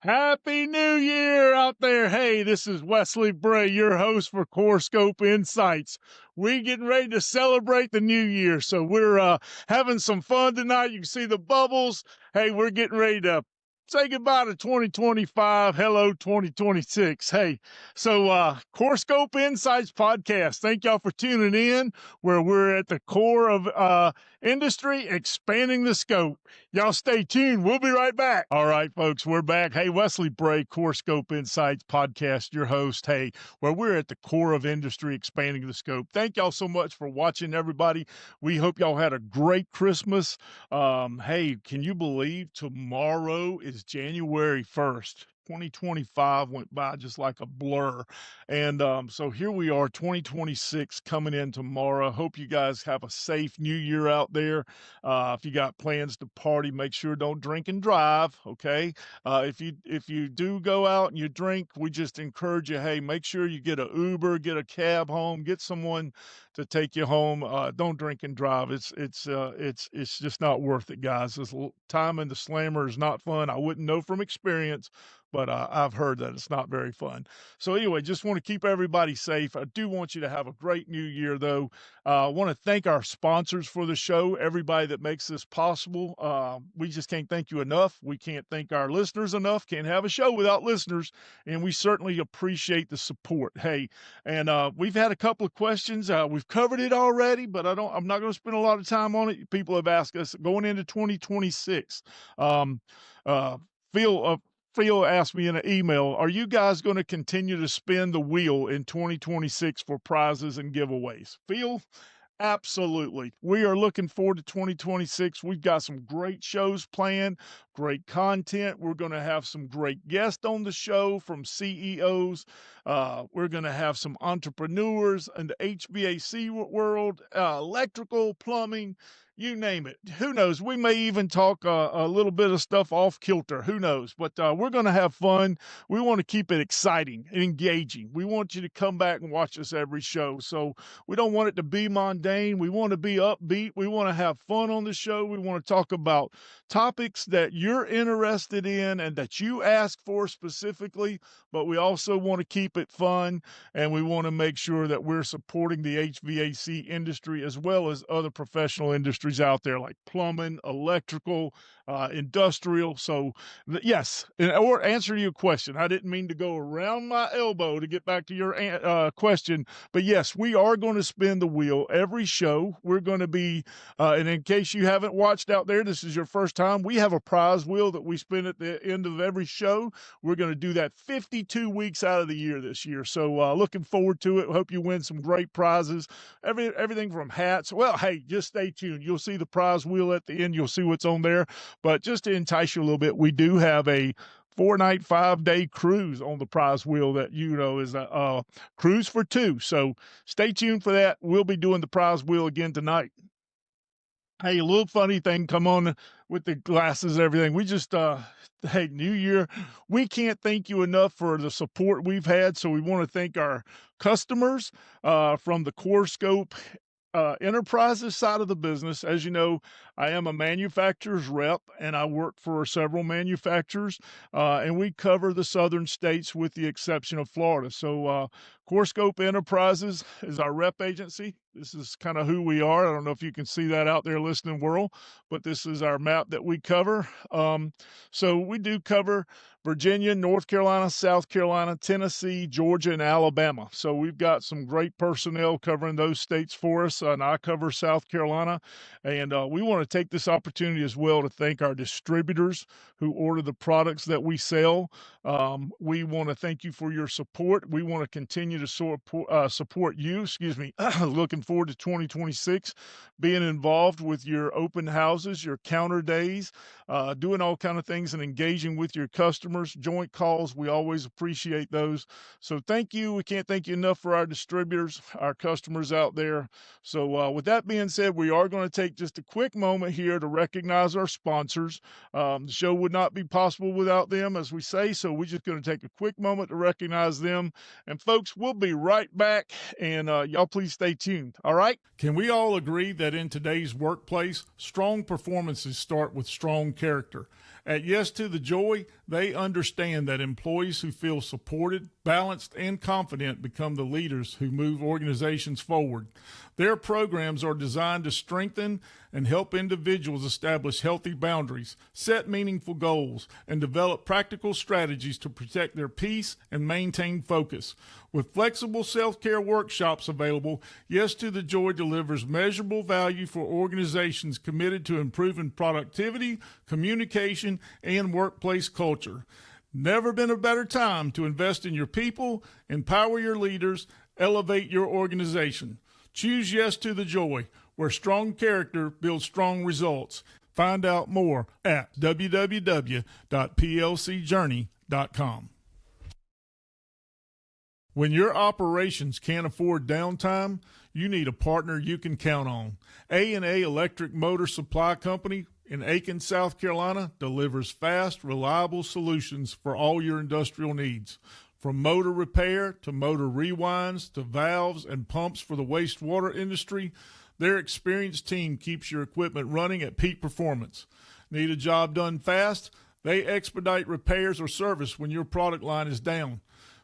Happy New Year out there. Hey, this is Wesley Bray, your host for CoreScope Insights. We're getting ready to celebrate the new year. So we're having some fun tonight. You can see the bubbles. Hey, we're getting ready to say goodbye to 2025. Hello, 2026. Hey, so CoreScope Insights podcast. Thank y'all for tuning in where we're at the core of industry, expanding the scope. Y'all stay tuned. We'll be right back. All right, folks, we're back. Hey, Wesley Bray, CoreScope Insights podcast, your host. Hey, where we're at the core of industry, expanding the scope. Thank y'all so much for watching, everybody. We hope y'all had a great Christmas. Hey, can you believe tomorrow is January 1st? 2025 went by just like a blur. And so here we are, 2026 coming in tomorrow. Hope you guys have a safe new year out there. If you got plans to party, make sure don't drink and drive. Okay. If you do go out and you drink, we just encourage you, hey, make sure you get an Uber, get a cab home, get someone to take you home. Don't drink and drive. It's just not worth it, guys. This time in the slammer is not fun. I wouldn't know from experience, but I've heard that it's not very fun. So anyway, just want to keep everybody safe. I do want you to have a great new year, though. I want to thank our sponsors for the show, everybody that makes this possible. We just can't thank you enough. We can't thank our listeners enough. Can't have a show without listeners, and we certainly appreciate the support. Hey, and we've had a couple of questions. We've covered it already, but I'm not going to spend a lot of time on it. People have asked us going into 2026. Phil asked me in an email, are you guys going to continue to spin the wheel in 2026 for prizes and giveaways? Phil, absolutely. We are looking forward to 2026. We've got some great shows planned, great content. We're going to have some great guests on the show from CEOs. We're going to have some entrepreneurs in the HVAC world, electrical, plumbing, you name it. Who knows? We may even talk a little bit of stuff off kilter. Who knows? But we're going to have fun. We want to keep it exciting and engaging. We want you to come back and watch us every show. So we don't want it to be mundane. We want to be upbeat. We want to have fun on the show. We want to talk about topics that you're interested in and that you ask for specifically. But we also want to keep it fun, and we want to make sure that we're supporting the HVAC industry as well as other professional industries out there like plumbing, electrical, industrial. So yes, or answer your question. I didn't mean to go around my elbow to get back to your question, but yes, we are going to spin the wheel every show. We're going to be, and in case you haven't watched out there, this is your first time, we have a prize wheel that we spin at the end of every show. We're going to do that 52 weeks out of the year this year. So looking forward to it. Hope you win some great prizes. Everything from hats. Well, hey, just stay tuned. You'll see the prize wheel at the end. You'll see what's on there. But just to entice you a little bit, we do have a 4-night, 5-day cruise on the prize wheel that, is a cruise for two. So stay tuned for that. We'll be doing the prize wheel again tonight. Hey, a little funny thing come on with the glasses and everything. We just, hey, New Year, we can't thank you enough for the support we've had. So we want to thank our customers from the CoreScope enterprises side of the business. As you know, I am a manufacturer's rep, and I work for several manufacturers, and we cover the southern states with the exception of Florida. So CoreScope Enterprises is our rep agency. This is kind of who we are. I don't know if you can see that out there, listening world, but this is our map that we cover. So we do cover Virginia, North Carolina, South Carolina, Tennessee, Georgia, and Alabama. So we've got some great personnel covering those states for us, and I cover South Carolina. And we want to take this opportunity as well to thank our distributors who order the products that we sell. We want to thank you for your support. We want to continue to support you. Looking forward to 2026, being involved with your open houses, your counter days, doing all kind of things and engaging with your customers, joint calls. We always appreciate those. So thank you. We can't thank you enough for our distributors, our customers out there. So with that being said, we are going to take just a quick moment here to recognize our sponsors. The show would not be possible without them, as we say. So we're just going to take a quick moment to recognize them. And folks, we'll be right back. And y'all please stay tuned. All right. Can we all agree that in today's workplace, strong performances start with strong character? At Yes to the Joy, they understand that employees who feel supported, balanced, and confident become the leaders who move organizations forward. Their programs are designed to strengthen and help individuals establish healthy boundaries, set meaningful goals, and develop practical strategies to protect their peace and maintain focus. With flexible self-care workshops available, Yes to the Joy delivers measurable value for organizations committed to improving productivity, communication, and workplace culture. Never been a better time to invest in your people, empower your leaders, elevate your organization. Choose Yes to the Joy, where strong character builds strong results. Find out more at www.plcjourney.com. When your operations can't afford downtime, you need a partner you can count on. A&A Electric Motor Supply Company in Aiken, South Carolina delivers fast, reliable solutions for all your industrial needs. From motor repair to motor rewinds to valves and pumps for the wastewater industry, their experienced team keeps your equipment running at peak performance. Need a job done fast? They expedite repairs or service when your product line is down,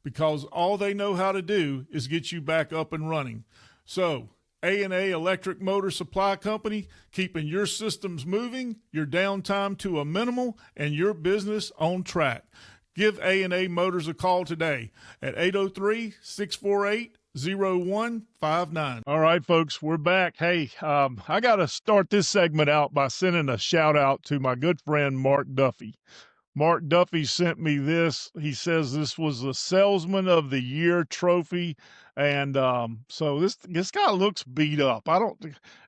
because all they know how to do is get you back up and running. So, A&A Electric Motor Supply Company, keeping your systems moving, your downtime to a minimal, and your business on track. Give A&A Motors a call today at 803-648-0159. All right, folks, we're back. Hey, I got to start this segment out by sending a shout out to my good friend Mark Duffy. Mark Duffy sent me this. He says this was the Salesman of the Year trophy. And so this guy looks beat up. I don't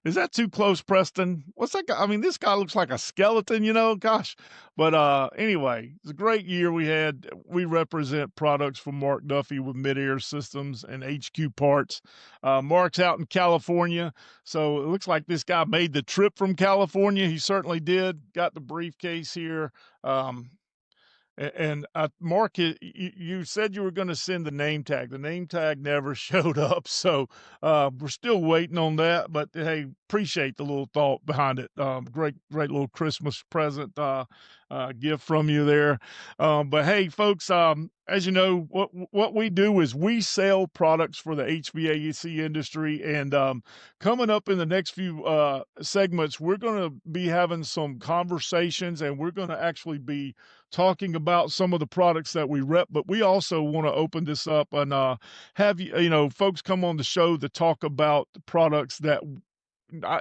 is that too close, Preston? What's that guy? I mean, this guy looks like a skeleton, gosh. But anyway, it's a great year we had. We represent products from Mark Duffy with Mid-Air Systems and HQ Parts. Mark's out in California, so it looks like this guy made the trip from California. He certainly did. Got the briefcase here. And Mark, you said you were going to send the name tag. The name tag never showed up, so we're still waiting on that. But hey, appreciate the little thought behind it. Great little Christmas present gift from you there. But hey, folks, as you know, what we do is we sell products for the HVAC industry, and coming up in the next few segments, we're going to be having some conversations, and we're going to actually be talking about some of the products that we rep, but we also want to open this up and have folks come on the show to talk about the products that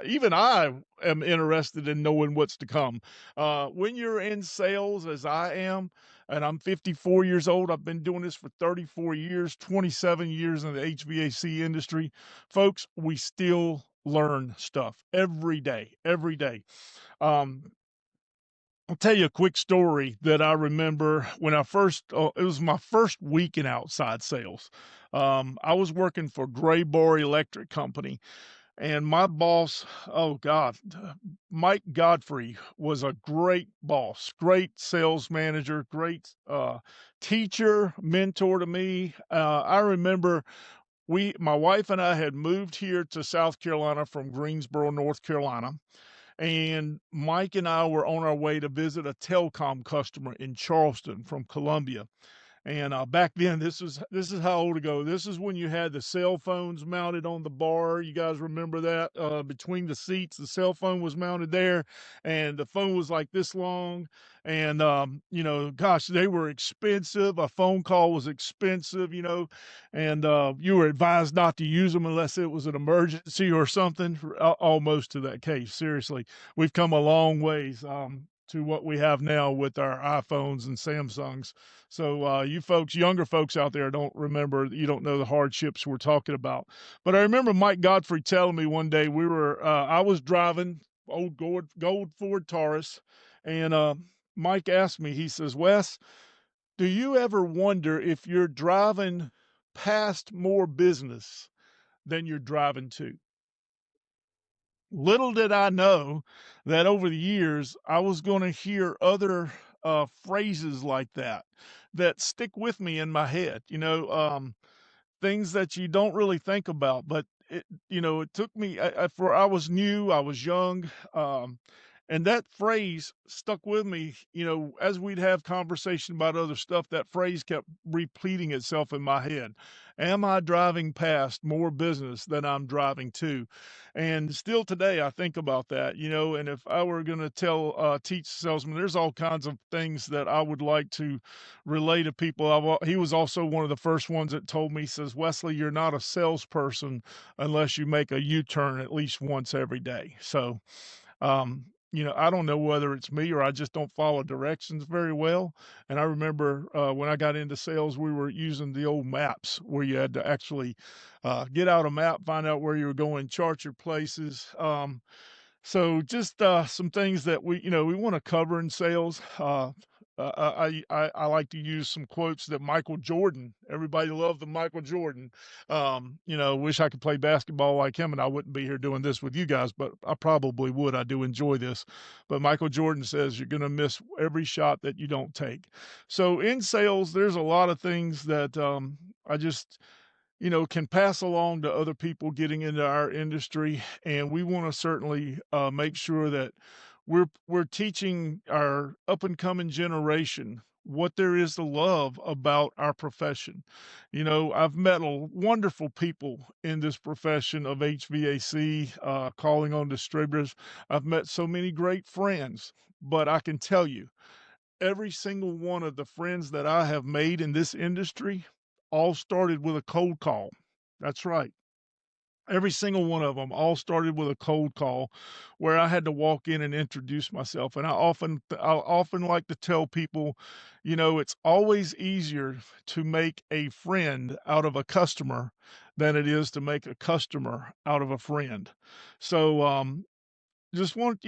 even I am interested in knowing what's to come. When you're in sales, as I am, and I'm 54 years old, I've been doing this for 34 years, 27 years in the HVAC industry. Folks, we still learn stuff every day, every day. I'll tell you a quick story that I remember when it was my first week in outside sales. I was working for Gray Bar Electric Company, and my boss, oh God, Mike Godfrey was a great boss, great sales manager, great teacher, mentor to me. I remember my wife and I had moved here to South Carolina from Greensboro, North Carolina. And Mike and I were on our way to visit a telecom customer in Charleston from Columbia. And back then, this is how old ago. This is when you had the cell phones mounted on the bar. You guys remember that? Between the seats, the cell phone was mounted there, and the phone was like this long. And gosh, they were expensive. A phone call was expensive, and you were advised not to use them unless it was an emergency or something. Almost to that case. Seriously, we've come a long ways. To what we have now with our iPhones and Samsungs. So you folks, younger folks out there, don't remember, you don't know the hardships we're talking about. But I remember Mike Godfrey telling me one day I was driving old gold Ford Taurus, and Mike asked me, he says, Wes, do you ever wonder if you're driving past more business than you're driving to? Little did I know that over the years, I was going to hear other phrases like that stick with me in my head, things that you don't really think about. But it took me, I was new, I was young. And that phrase stuck with me, as we'd have conversation about other stuff, that phrase kept repeating itself in my head. Am I driving past more business than I'm driving to? And still today, I think about that, and if I were going to teach salesmen, there's all kinds of things that I would like to relay to people. He was also one of the first ones that told me, he says, Wesley, you're not a salesperson unless you make a U-turn at least once every day. So, I don't know whether it's me or I just don't follow directions very well. And I remember when I got into sales, we were using the old maps where you had to actually get out a map, find out where you were going, chart your places. So just some things that we want to cover in sales. I like to use some quotes that Michael Jordan. Everybody loved the Michael Jordan. Wish I could play basketball like him, and I wouldn't be here doing this with you guys, but I probably would. I do enjoy this. But Michael Jordan says you're going to miss every shot that you don't take. So in sales, there's a lot of things that I just can pass along to other people getting into our industry, and we want to certainly make sure that we're teaching our up and coming generation what there is to love about our profession. I've met wonderful people in this profession of HVAC, calling on distributors. I've met so many great friends, but I can tell you, every single one of the friends that I have made in this industry all started with a cold call. That's right. Every single one of them all started with a cold call where I had to walk in and introduce myself. And I often like to tell people, it's always easier to make a friend out of a customer than it is to make a customer out of a friend. So, just want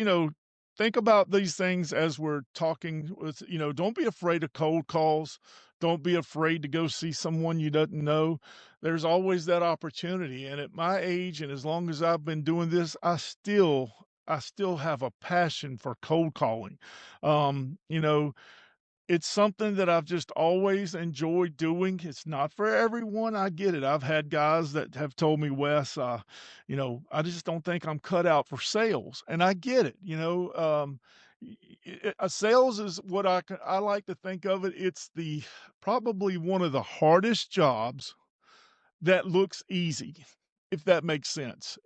think about these things as we're talking with don't be afraid of cold calls. Don't be afraid to go see someone you doesn't know. There's always that opportunity, and at my age and as long as I've been doing this, I still have a passion for cold calling. It's something that I've just always enjoyed doing. It's not for everyone. I get it. I've had guys that have told me, Wes, I just don't think I'm cut out for sales. And I get it. Sales is what I like to think of it. It's probably one of the hardest jobs that looks easy, if that makes sense.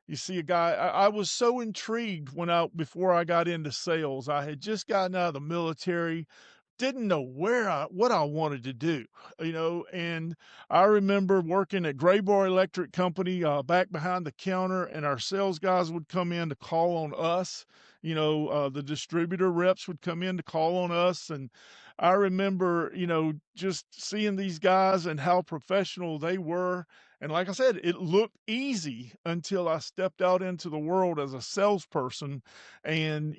You see a guy, I was so intrigued before I got into sales. I had just gotten out of the military, didn't know what I wanted to do, and I remember working at Graybar Electric Company, back behind the counter, and our sales guys would come in to call on us. The distributor reps would come in to call on us, and I remember, just seeing these guys and how professional they were. And like I said, it looked easy until I stepped out into the world as a salesperson and,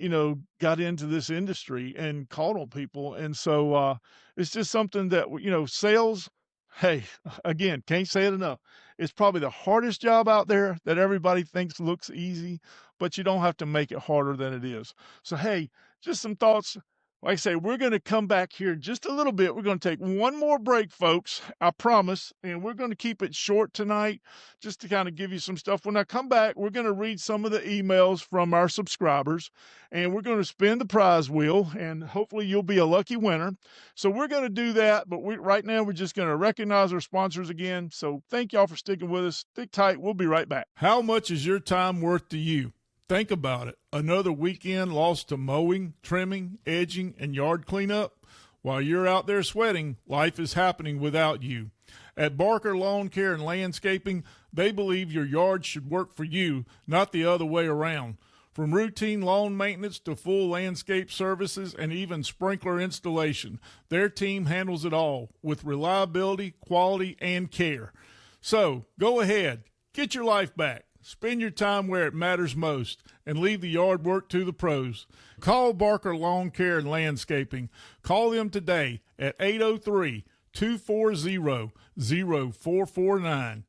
got into this industry and called on people. And so it's just something that, sales, hey, again, can't say it enough. It's probably the hardest job out there that everybody thinks looks easy, but you don't have to make it harder than it is. So, hey, just some thoughts. Like I say, we're going to come back here in just a little bit. We're going to take one more break, folks. I promise. And we're going to keep it short tonight just to kind of give you some stuff. When I come back, we're going to read some of the emails from our subscribers, and we're going to spin the prize wheel, and hopefully you'll be a lucky winner. So we're going to do that. But right now, we're just going to recognize our sponsors again. So thank y'all for sticking with us. Stick tight. We'll be right back. How much is your time worth to you? Think about it. Another weekend lost to mowing, trimming, edging, and yard cleanup? While you're out there sweating, life is happening without you. At Barker Lawn Care and Landscaping, they believe your yard should work for you, not the other way around. From routine lawn maintenance to full landscape services and even sprinkler installation, their team handles it all with reliability, quality, and care. So, go ahead, get your life back. Spend your time where it matters most and leave the yard work to the pros. Call Barker Lawn Care and Landscaping. Call them today at 803-240-0449.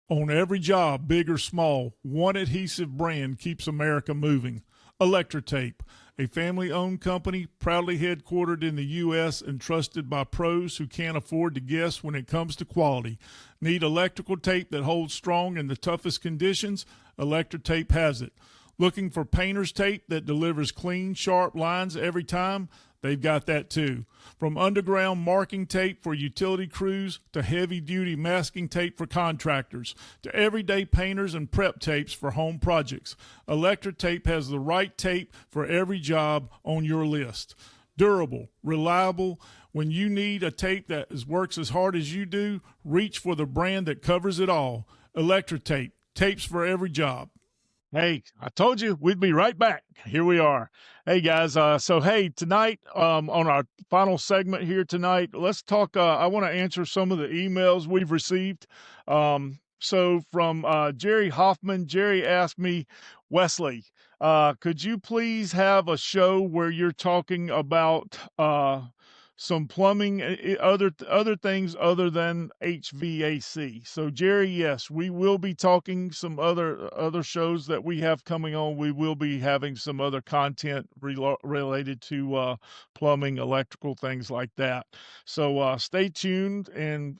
On every job, big or small, one adhesive brand keeps America moving. Electrotape, a family owned company proudly headquartered in the U.S. and trusted by pros who can't afford to guess when it comes to quality. Need electrical tape that holds strong in the toughest conditions? Electrotape has it. Looking for painter's tape that delivers clean, sharp lines every time? They've got that too. From underground marking tape for utility crews to heavy duty masking tape for contractors to everyday painters and prep tapes for home projects, Electrotape has the right tape for every job on your list. Durable, reliable. When you need a tape that works as hard as you do, reach for the brand that covers it all. Electrotape, tapes for every job. Hey, I told you we'd be right back. Here we are. Hey guys, tonight on our final segment here tonight, let's talk. I want to answer some of the emails we've received. So from Jerry Hoffman, Jerry asked me, Wesley, could you please have a show where you're talking about some plumbing, other things other than HVAC. So Jerry, yes, we will be talking some other shows that we have coming on. We will be having some other content related to plumbing, electrical, things like that. So stay tuned, and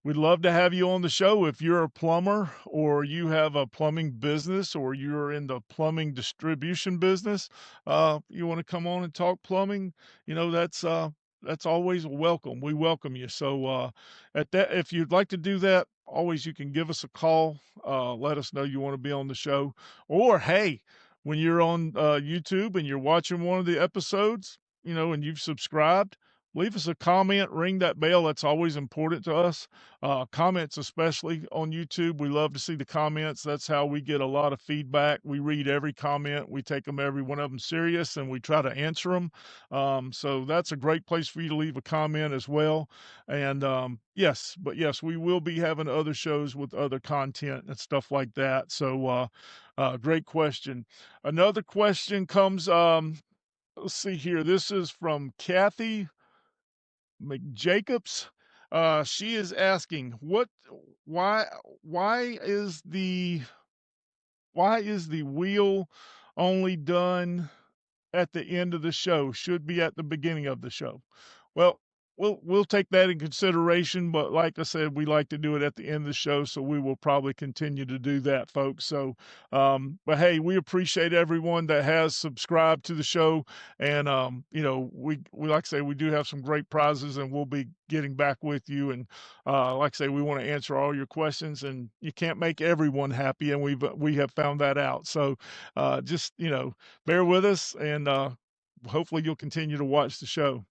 we'd love to have you on the show if you're a plumber or you have a plumbing business or you're in the plumbing distribution business. You want to come on and talk plumbing? That's always welcome. We welcome you. So at that, if you'd like to do that, always you can give us a call. Let us know you want to be on the show. Or hey, when you're on YouTube and you're watching one of the episodes, and you've subscribed, leave us a comment, ring that bell. That's always important to us. Comments, especially on YouTube. We love to see the comments. That's how we get a lot of feedback. We read every comment. We take them, every one of them, serious, and we try to answer them. So that's a great place for you to leave a comment as well. And yes, we will be having other shows with other content and stuff like that. So great question. Another question comes, let's see here. This is from Kathy McJacobs. She is asking, why, why is the, why is the wheel only done at the end of the show? Should be at the beginning of the show. Well, we'll take that in consideration, but like I said, we like to do it at the end of the show, so we will probably continue to do that, folks. So, but hey, we appreciate everyone that has subscribed to the show, and we like I say, we do have some great prizes, and we'll be getting back with you. And like I say, we want to answer all your questions, and you can't make everyone happy, and we have found that out. So, just bear with us, and hopefully you'll continue to watch the show.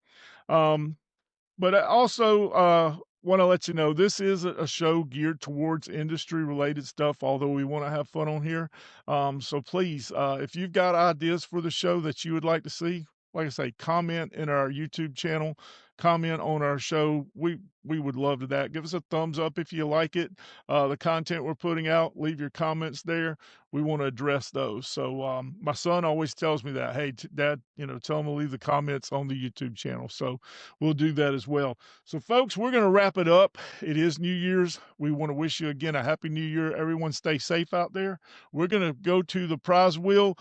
But I also want to let you know this is a show geared towards industry related stuff, although we want to have fun on here. So please, if you've got ideas for the show that you would like to see, like I say, comment in our YouTube channel, comment on our show. We would love to that. Give us a thumbs up if you like it. The content we're putting out, leave your comments there. We want to address those. So my son always tells me that, hey, Dad, tell him to leave the comments on the YouTube channel. So we'll do that as well. So folks, we're going to wrap it up. It is New Year's. We want to wish you again a happy New Year. Everyone stay safe out there. We're going to go to the prize wheel.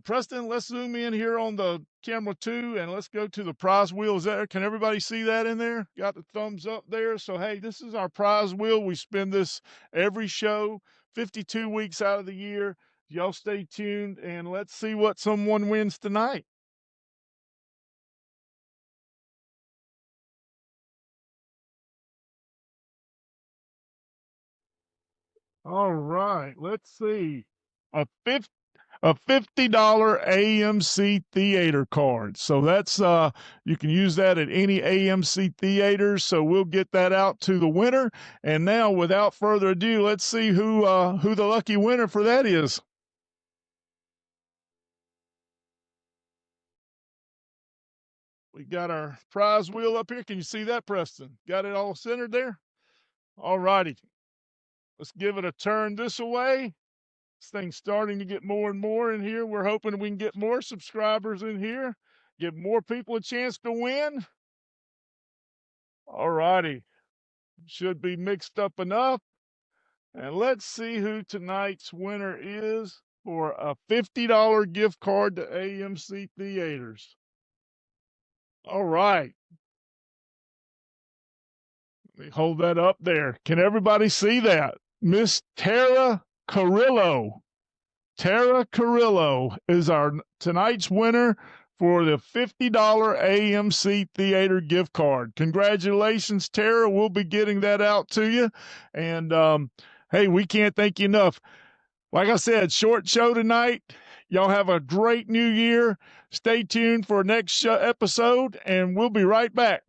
Preston, let's zoom in here on the camera 2 and let's go to the prize wheel. Is there? Can everybody see that in there? Got the thumbs up there. So, hey, this is our prize wheel. We spin this every show, 52 weeks out of the year. Y'all stay tuned and let's see what someone wins tonight. All right, let's see. A $50 AMC theater card. So that's you can use that at any AMC theaters. So we'll get that out to the winner. And now, without further ado, let's see who the lucky winner for that is. We got our prize wheel up here. Can you see that, Preston? Got it all centered there? All righty. Let's give it a turn this way. This thing's starting to get more and more in here. We're hoping we can get more subscribers in here, give more people a chance to win. All righty. Should be mixed up enough. And let's see who tonight's winner is. for a $50 gift card to AMC Theaters. All right. Let me hold that up there. Can everybody see that? Miss Tara Carrillo. Tara Carrillo is our tonight's winner for the $50 AMC Theater gift card. Congratulations, Tara. We'll be getting that out to you. And hey, we can't thank you enough. Like I said, short show tonight. Y'all have a great new year. Stay tuned for next episode, and we'll be right back.